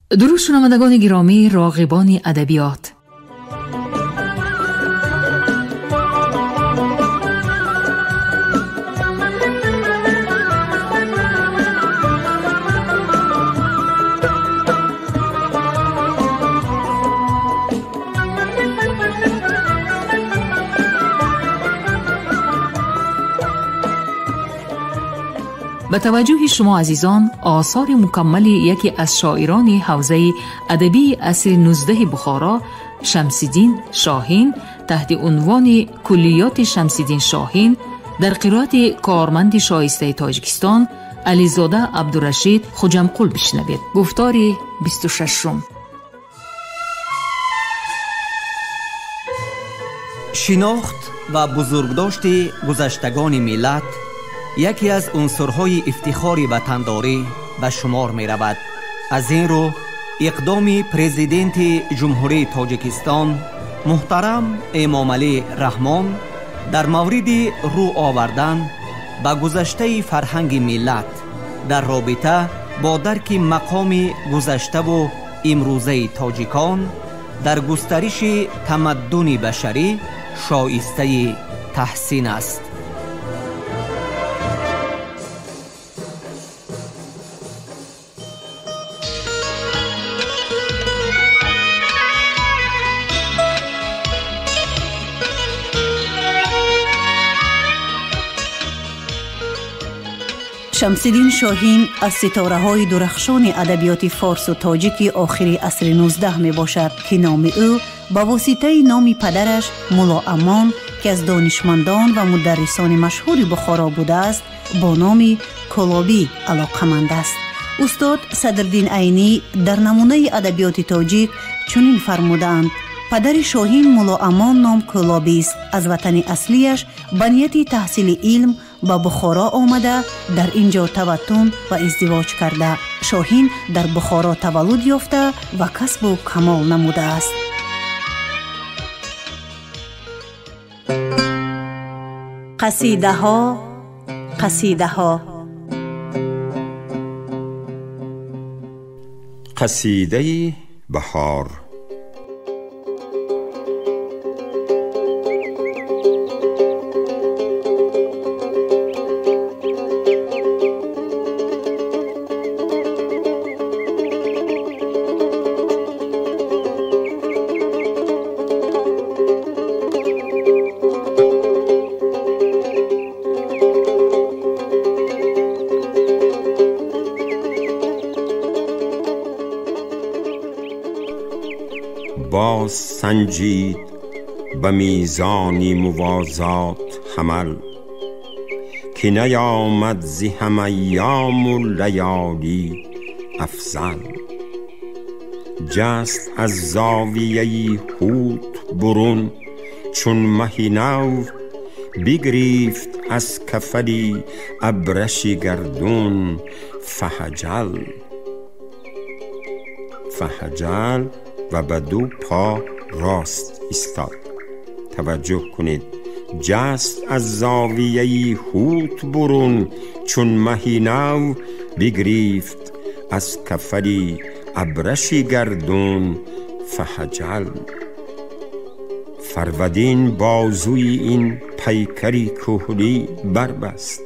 درود شنوندگان گرامی، راغبان ادبیات، به توجه شما عزیزان، آثار مکمل یکی از شاعران حوزه ادبی عصر 19 بخارا، شمس‌الدین شاهین، تحت عنوان کلیات شمس‌الدین شاهین در قرائت کارمند شایسته تاجیکستان علیزاده عبدالرشید خوجمقل بشنوید. گفتار 26. شناخت و بزرگداشت گذشتگان ملت یکی از عنصرهای افتخار وطنداری به شمار می رود. از این رو اقدام پرزیدنت جمهوری تاجیکستان محترم امامعلی رحمان در مورد رو آوردن به گذشته فرهنگ ملت در رابطه با درک مقام گذشته و امروزه تاجیکان در گسترش تمدن بشری شایسته تحسین است. شمس‌الدین شاهین از ستاره‌های درخشان ادبیات فارس و تاجیک آخر عصر 19 می باشد که نام او با واسطه نام پدرش مولا امان که از دانشمندان و مدرسان مشهور بخارا بوده است با نام کلابی علاقمند است. استاد صدرالدین عینی در نمونه ادبیات تاجیک چنین فرمودند: پدر شاهین مولا امان نام کلابی است. از وطن اصلیش به نیت تحصیل علم به بخارا آمده، در اینجا توطن و ازدواج کرده. شاهین در بخارا تولد یافته و کسب و کمال نموده است. قصیده ها قصیده بهار. باز سنجید به میزانی موازات حمل که نیامد زی هم ایام و لیالی افضل. جست از زاویه هوت برون چون مهی نو، بگریفت از کفلی ابرشی گردون فحجل و به دو پا راست ایستاد. توجه کنید، جست از زاویه هوت برون چون مهی نو، بگریفت از کفلی ابرشی گردون فحجل. فرودین بازوی این پیکری کهلی بربست،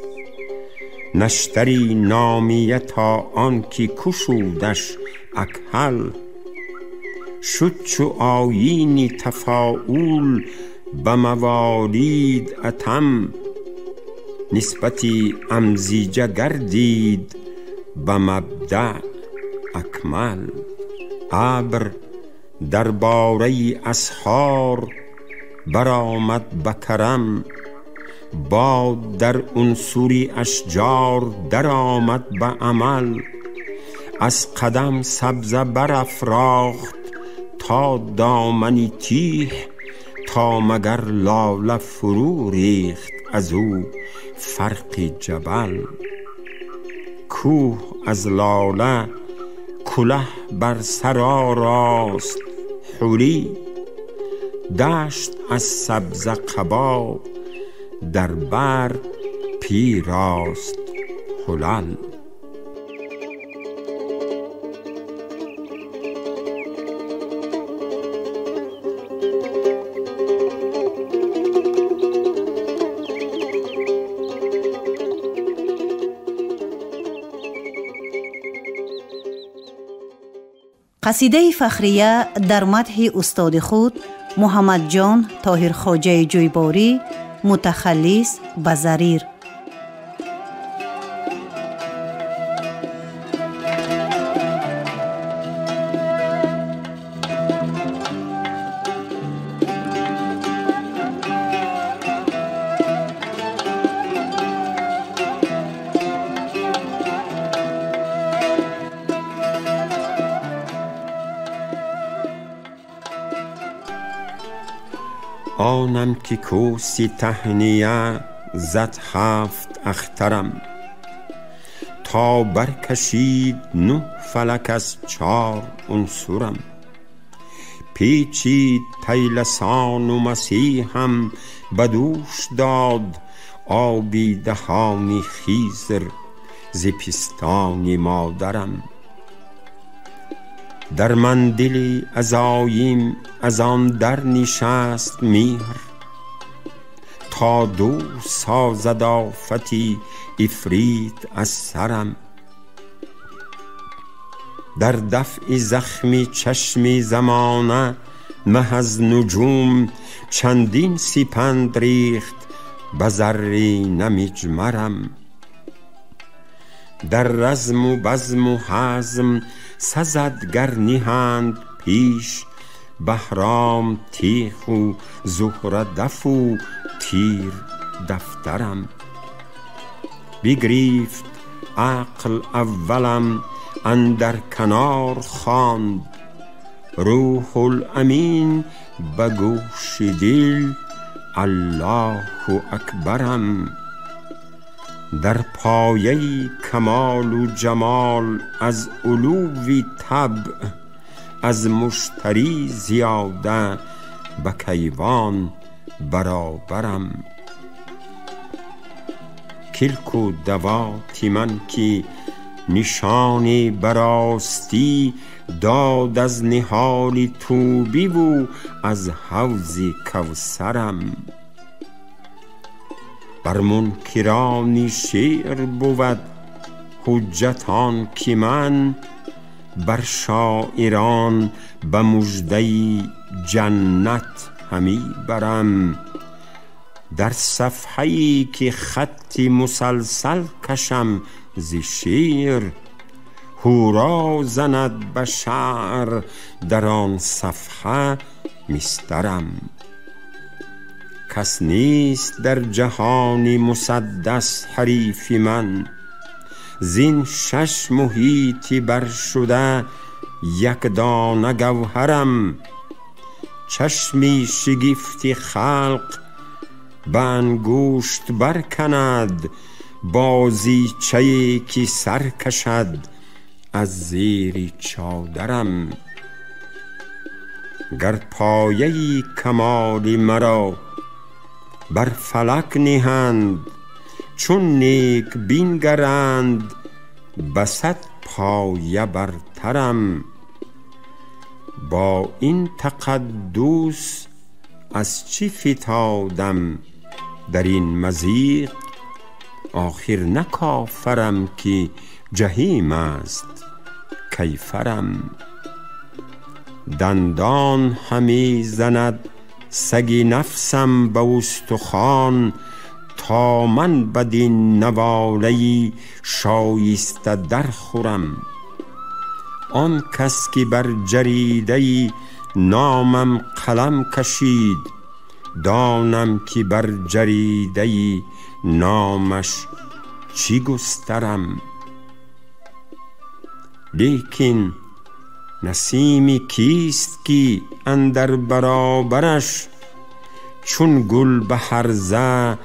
نشتری نامیه تا آن کی کشودش اکحل. شد چو آیینی تفاعول به موالید اتم، نسبتی امزیجه گردید به مبدأ اکمل. ابر درباره اسحار برآمد به کرم، باد در عنصری اشجار درآمد به عمل. از قدم سبزه برافراخت تا دامنی تیه، تا مگر لاله فرو ریخت از او فرق جبل. کوه از لاله کله بر سر آراست حلی، دشت از سبزه قبا در بر پیراست حلل. قصیده فخریه در مدح استاد خود محمد جان طاهرخواجه جویباری، متخلص به ضریر. آنم که کوسی تهنیه زد 7 اخترم، تا برکشید 9 فلک از 4 عنصرم. پیچید طیلسان و مسیحم بدوش داد، آبی دهانی خیزر ز پستان مادرم. در من دلی عزایم از آن در نشست مهر، تا دور سازد آفتی عفریت از سرم. در دفع زخمی چشمی زمانه مه از نجوم، چندین سپند ریخت به زرینه مجمرم. در رزم و بزم و حزم سزد گر نهند پیش، بهرام تیغ و زهره دف و تیر دفترم. بگریفت عقل اولم اندر کنار خواند، روح الامین به گوش دل الله اکبرم. در پایه کمال و جمال از علوی طبع، از مشتری زیاده به کیوان برابرم. کلک و دوات من که نشانی براستی، داد از نهال توبی و از حوض کوثرم. بر منکران شعر بود حجتان که من، بر شاعران به مژده جنت همی برم. در صفحه‌ای که خطی مسلسل کشم ز شعر، هورا زند به شعر در آن صفحه مسترم. کس نیست در جهان مسدس حریف من، زین 6 محیطی بر شده یک دانه گوهرم. چشمی شگفتی خلق به انگشت برکند، بازیچه‌ای که سر کشد از زیر چادرم. گر پایه کمال مرا بر فلک نهند، چون نیک بینگرند به 100 پایه برترم. با این تقدس از چی فتادم در این مضیق؟ آخر نه کافرم که جحیم است کیفرم. دندان همی زند سگ نفسم به استخوان، تا من بدین نواله شایسته در خورم. آن کس که بر جریده نامم قلم کشید، دانم که بر جریده نامش چی گسترم. لیکن نسیمی کیست که اندر برابرش، چون گل به هرزه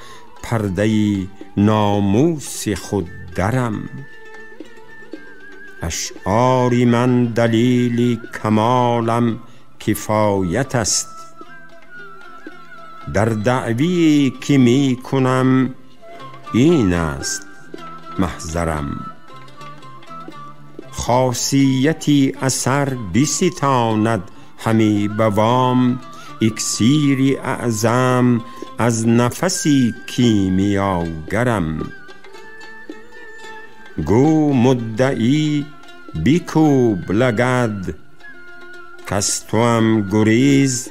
پرده ناموس خود درم. اشعار من دلیل کمالم کفایت است، در دعوی که می کنم این است محضرم. خاصیتی اثر بستاند همی بوام، اکسیری اعظم از نفسی کیمیاگرم. گو مدعی بیکوب لگد کز توام گریز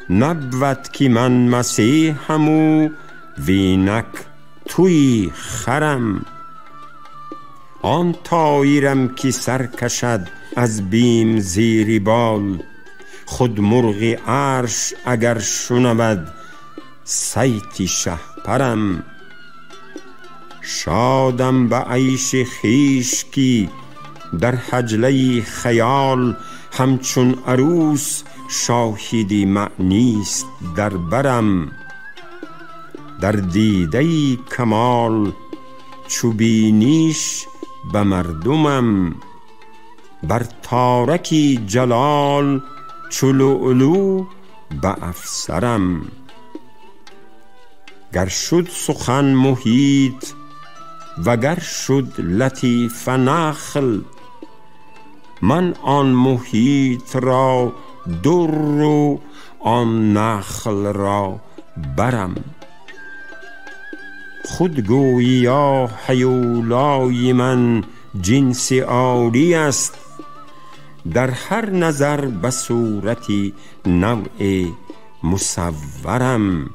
نبود که من مسیحم و وینک توی خرم. آن طایرم که سر کشد از بیم زیر بال، خود مرغ عرش اگر شنود صیت شهپرم. شادم به عیش خویش که در حجله خیال، همچون عروس شاهدی معنیست در برم. در دیده کمال چو بینیش به مردمم، بر تارک جلال چو لؤلؤ به افسرم. گر شد سخن محیط وگر شد لطیف نخل، من آن محیط را در و آن نخل را برم. خود گویی یا هیولای من جنس عالی است، در هر نظر به صورتی نوع مصورم.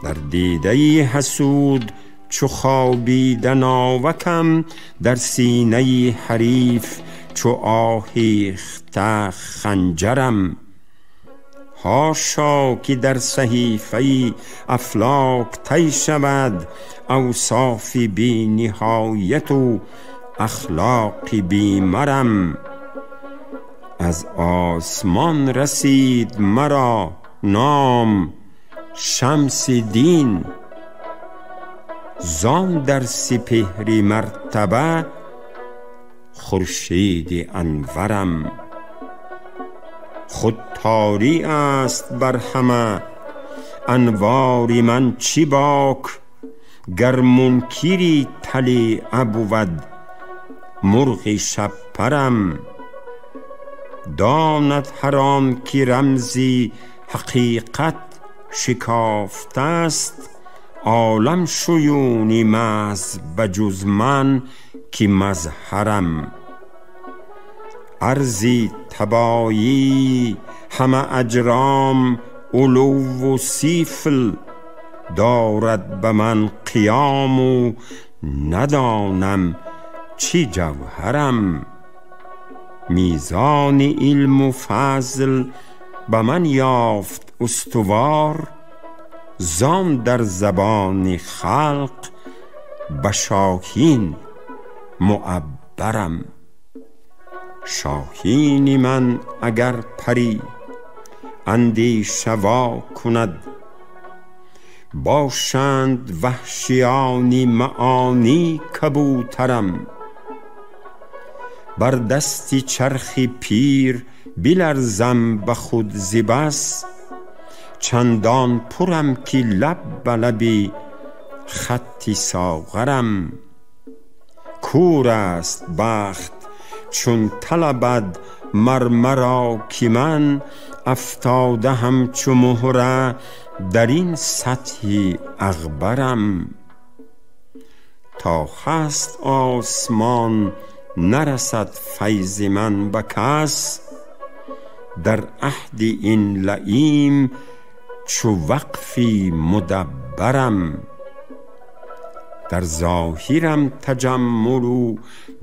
در دیده حسود چو خوابیده ناوکم، در سینه حریف چو آهیخته خنجرم. حاشا که در صحیفه افلاک طی شود اوصاف بی نهایت و اخلاق بی مرم. از آسمان رسید مرا نام شمس دین، زان در سپهر مرتبه خورشید انورم. خود تاری است بر همه انوار من چی باک، گر منکری طلیعه بود مرغ شب پرم. داند هر آن که رمزی حقیقت شکافته است، عالم شیونی محض بجز من که مظهرم. عرضی تبایی همه اجرام علو و سیفل، دارد به من قیام و ندانم چی جوهرم. میزان علم و فضل به من یافت استوار، زان در زبان خلق به شاهین معبرم. شاهین من اگر پری اندیشه وا کند، باشند وحشیانی معانی کبوترم. بر دستی چرخی پیر بلرزم به خود ز بس، چندان پرم که لب به لب خطی ساغرم. کور است بخت چون طلبد مرمرا که من، افتاده همچو مهره در این سطح اغبرم. تا هست آسمان نرسد فیض من به کس، در عهد این لئیم چو وقفی مدبرم. در ظاهرم تجمل و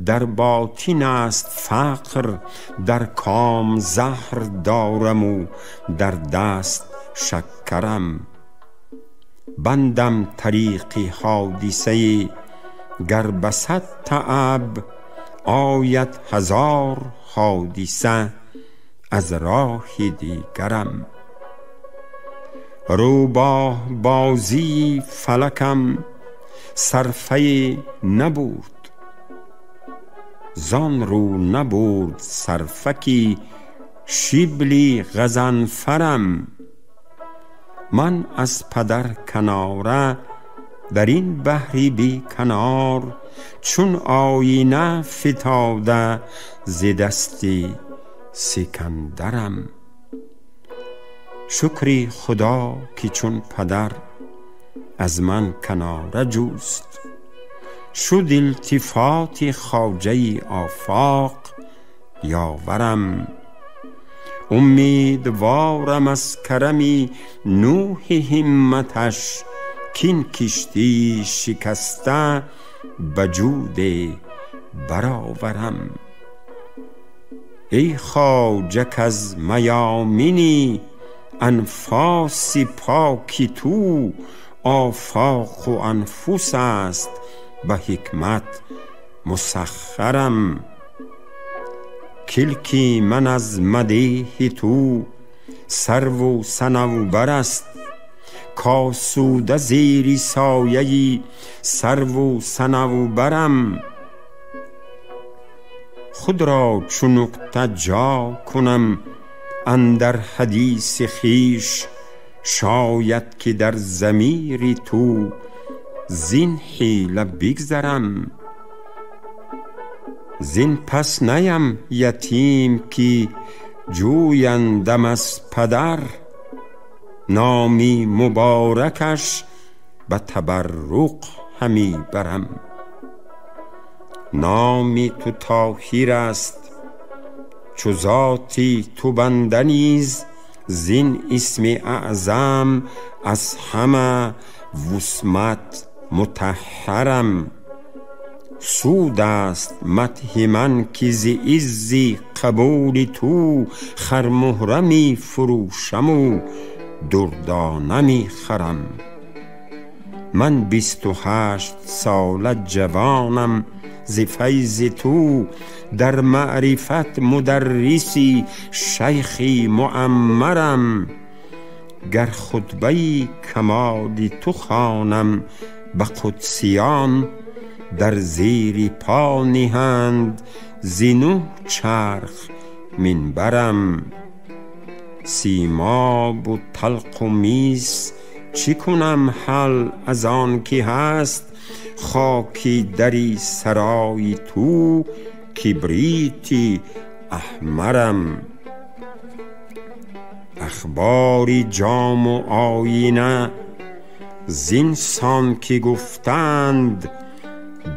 در باطن است فقر، در کام زهر دارم و در دست شکرم. بندم طریق حادثه گر به صد تعب، آید هزار حادثه از راه دیگرم. روباه بازی فلکم صرفه نبرد، زان رو نبرد صرفکی شیبلی غضنفرم. من از پدر کناره در این بحری بی کنار، چون آینه فتاده ز دستی سکندرم. شکری خدا که چون پدر از من کناره جوست، شد التفات خواجه آفاق یاورم. امیدوارم از کرمی نوح همتش، کین کشتی شکسته به جود برآورم. ای خواجه کز میامینی انفاس پاکی تو، آفاق و انفس است به حکمت مسخرم. کلکی من از مدیح تو سرو و صنوبر است، کاسوده زیر سایه سرو و صنوبرم. خود را چو نقطه جا کنم اندر حدیث خویش، شاید که در ضمیر تو زین حیله بگذرم. زین پس نیم یتیم که جویندم از پدر، نامی مبارکش به تبرک همی برم. نامی تو طاهر است چو ذاتی تو بنده نیز، زین اسم اعظم از همه وسمت مطهرم. سود است مدح من که ز عز قبول تو، خرمهره می فروشم و دردانه می خرم. من 28 ساله جوانم ز فیض تو، در معرفت مدرسی شیخی معمرم. گر خطبه کمال تو خوانم به قدسیان، در زیر پا نهند ز 9 چرخ منبرم. سیماب و طلق و میس چی کنم حل از آن که هست، خاکی دری سرای تو کبریتی احمرم. اخباری جام و آینه زینسان که گفتند،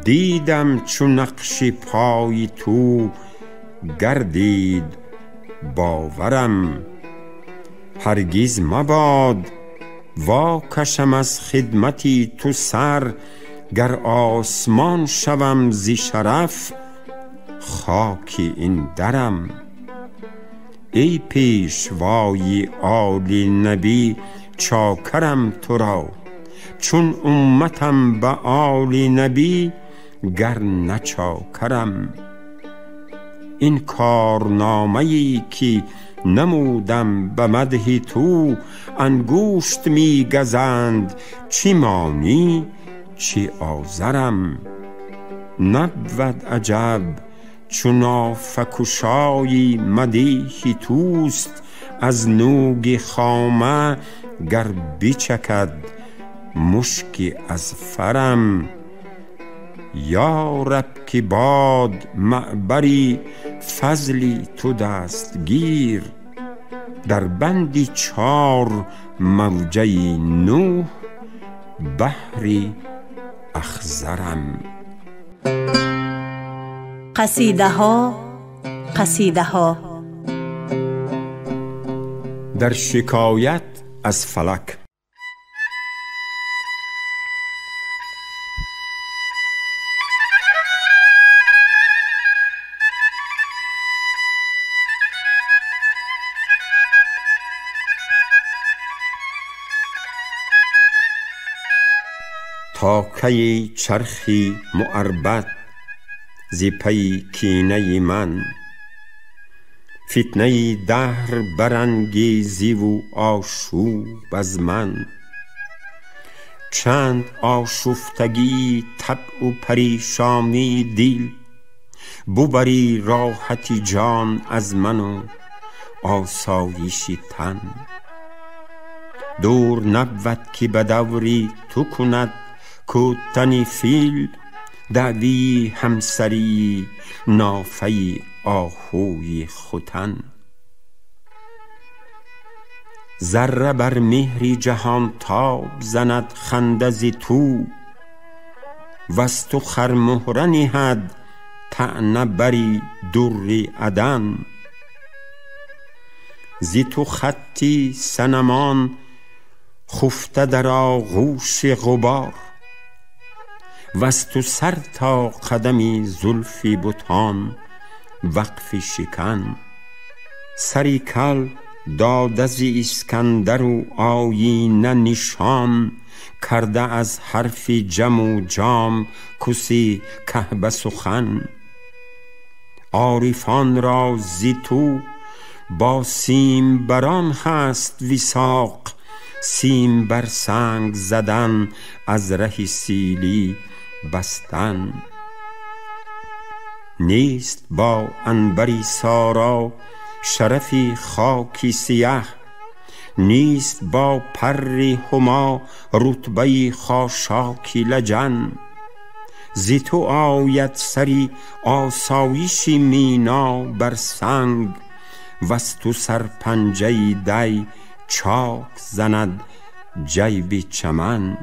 دیدم چو نقش پای تو گردید باورم. هرگز مباد وا کشم از خدمتی تو سر، گر آسمان شوم ز شرف خاک این درم. ای پیشوای آل نبی چاکرم تو را، چون امتم به آل نبی گر نچاکرم. این کارنامه‌ای که نمودم به مدح تو، انگشت می گزند چی مانی چی آزرم. نبود عجب چون نافه مدیح توست، از نوگ خامه گر بچکد مشک از فرم. یا رب که باد معبری فضلی تو دستگیر، در بندی 4 موجه نوح بحری اخضرم. قصیده ها در شکایت از فلک. تا کی چرخی معربت ز پی کینه من، فتنه دهر برانگیزی و آشوب از من. چند آشفتگی طبع و پریشانی دل، ببری راحتی جان از من و آسایش تن. دور نبود که به دوری تو کند کوتنی فیل، دعوی همسری نافه آهوی ختن. ذره بر مهری جهان تاب زند خنده ز تو، وز تو خرمهره نهد طعنه بری در عدن. زی تو خطی صنمان خفته در آغوش غبار، وز تو سر تا قدمی زلفی بتان وقف شکن. سری کل داده زی اسکندر و آیینه نشان، کرده از حرف جم و جام کسی کهبه سخن. عارفان را زی تو با سیم بران هست وثاق، سیم بر سنگ زدن از ره سیلی بستن. نیست با عنبری سارا شرفی خاکی سیه، نیست با پری هما رتبه خاشاکی لجن. زی تو آید سری آسایشی مینا بر سنگ، وز تو سرپنجه دی چاک زند جیب چمن.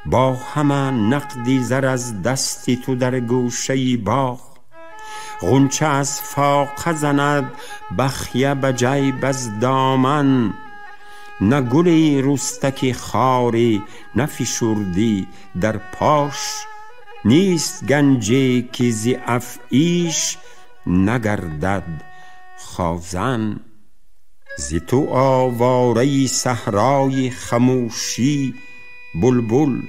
با همه نقدی زر از دستی تو در گوشه باغ، غنچه از فاقه زند بخیه به جیب از دامن. نه گلی رستکی خاری نفشردی در پاش، نیست گنجی که زی افعیش نگردد خازن. زی تو آواره صحرای خموشی بلبل،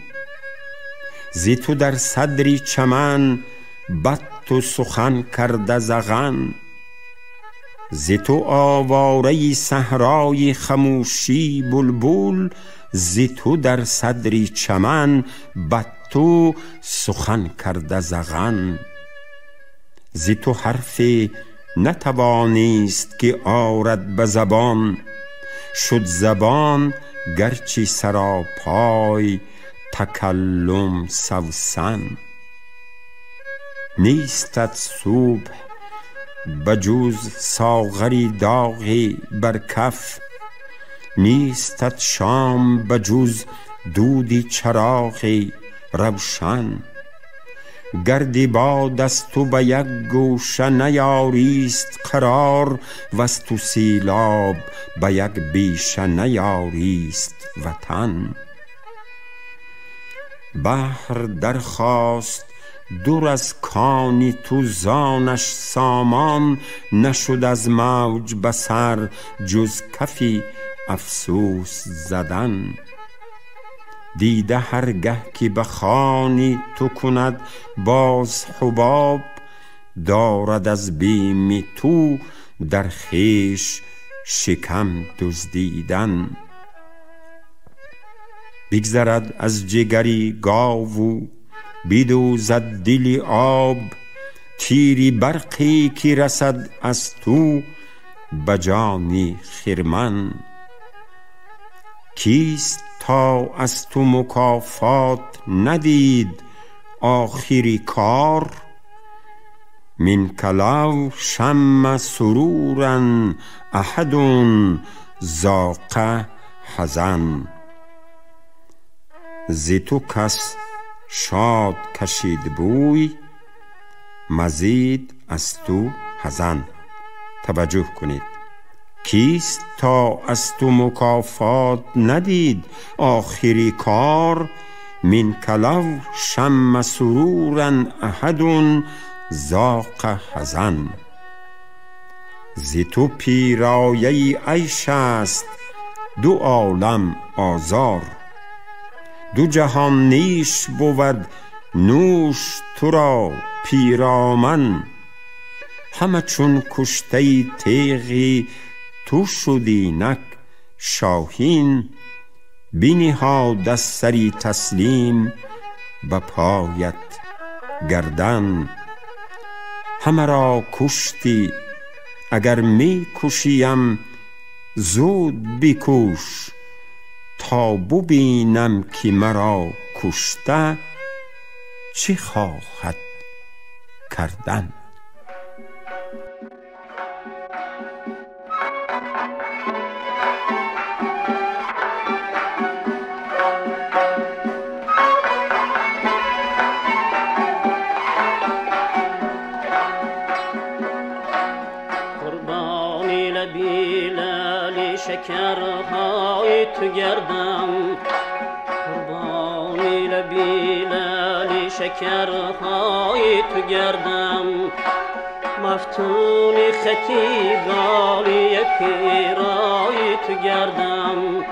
زی تو در صدری چمن بط و سخن کرده زغن. زی تو آواره صحرای خموشی بلبل، زی تو در صدری چمن بط و سخن کرده زغن. زی تو حرفی نتوانیست که آرد به زبان، شد زبان گرچه سراپای تکلم سوسن. نیستت صبح بجوز ساغری داغی بر کف، نیستت شام بجوز دودی چراغی روشن. گردی باد از تو به یک گوشه نیاریست قرار، وز تو سیلاب به یک بیشه نیاریست وطن. بحر درخواست دور از کانی تو زانش سامان، نشد از موج بسر جز کفی افسوس زدن. دیده هرگه که بخوانی تو کند باز حباب، دارد از بیم تو در خویش شکم دزدیدن. بگذرد از جگری گاو بدوزد دل آب، تیری برقی که رسد از تو به جان خرمن. کیست تا از تو مکافات ندید آخری کار، من کلو شم سرورا احد ذاق حزن. زی تو کس شاد کشید بوی، مزید از تو حزن. توجه کنید، کیست تا از تو مکافات ندید آخری کار، من کلو شم سرورا احد ذاق حزن. زی تو پیرایه عیش است دو عالم آزار، دو جهان نیش بود نوش تو را پیرامن. همه چون کشته تیغی تو شدی نک شاهین، بنهاد از سری تسلیم به پایت گردن. همه را کشتی اگر می کشیم زود بکش، تا ببینم که مرا کشته چه خواهد کردن. لبی لالی شکرهای تو گردم قربانی لبی لالی شکرهای تو گردم مفتون خطی گالی پیرای تو گردم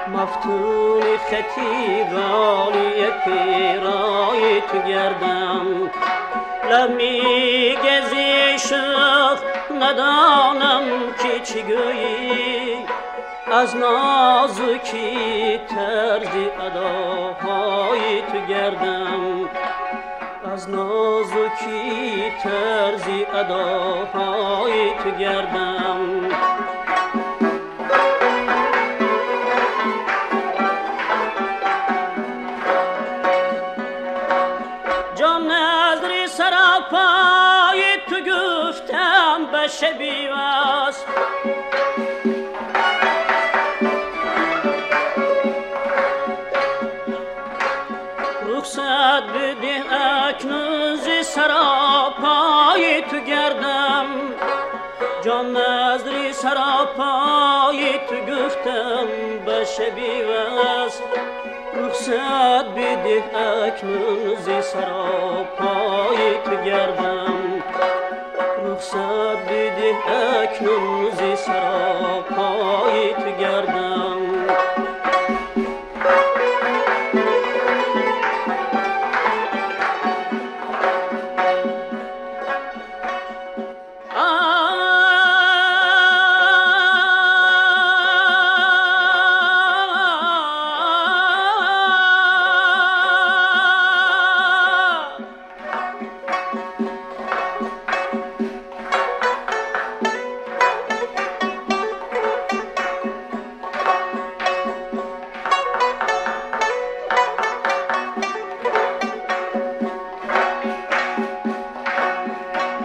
مفتون خطی گالی پیرای تو گردم لمی گزی شخ ندانم که چی گویی از نازکی طرزی اداهای تو گردم از نازکی طرزی اداهای تو گردم جان نظری سراپای تو گفتم به شبی وست رخصت بده اکنون ز سراپای تو گردم جان نظری سراپای تو گفتم به شبی وست رخصت بده اکنون ز سراپای تو گردم رخصت بده اکنون ز سراپای تو گردم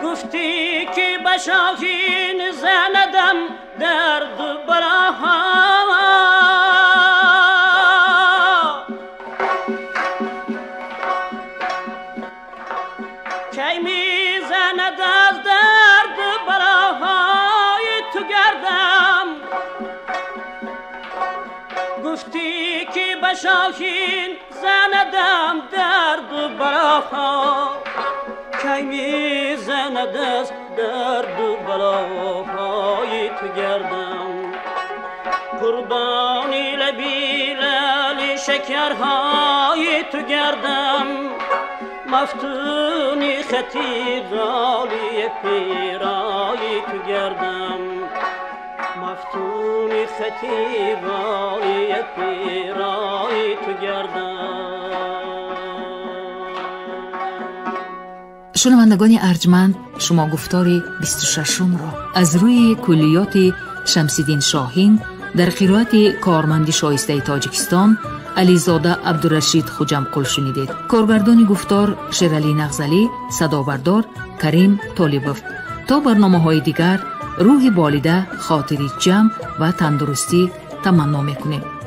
گفتی که به شاهین زندم درد براها کی می زند از درد براهای تو گردم گفتی که به شاهین زندم درد براها کی می زند از درد و بلاهای تو گردم قربانی لبی لالی شکرهای تو گردم مفتونی خطی غالی پیرای تو گردم مفتونی خطی غالی پیرای تو گردم. شنوندگان ارجمند، شما گفتار 26 را از روی کلیات شمس‌الدین شاهین در قرائت کارمند شایسته تاجیکستان علیزاده عبدالرشید خوجمقل شنیدید. کارگردان گفتار شیرعلی نغزلی، صدابردار کریم طالبوف. تا برنامه‌های دیگر روح بالیده، خاطری جمع و تندرستی تمنا می‌کنیم.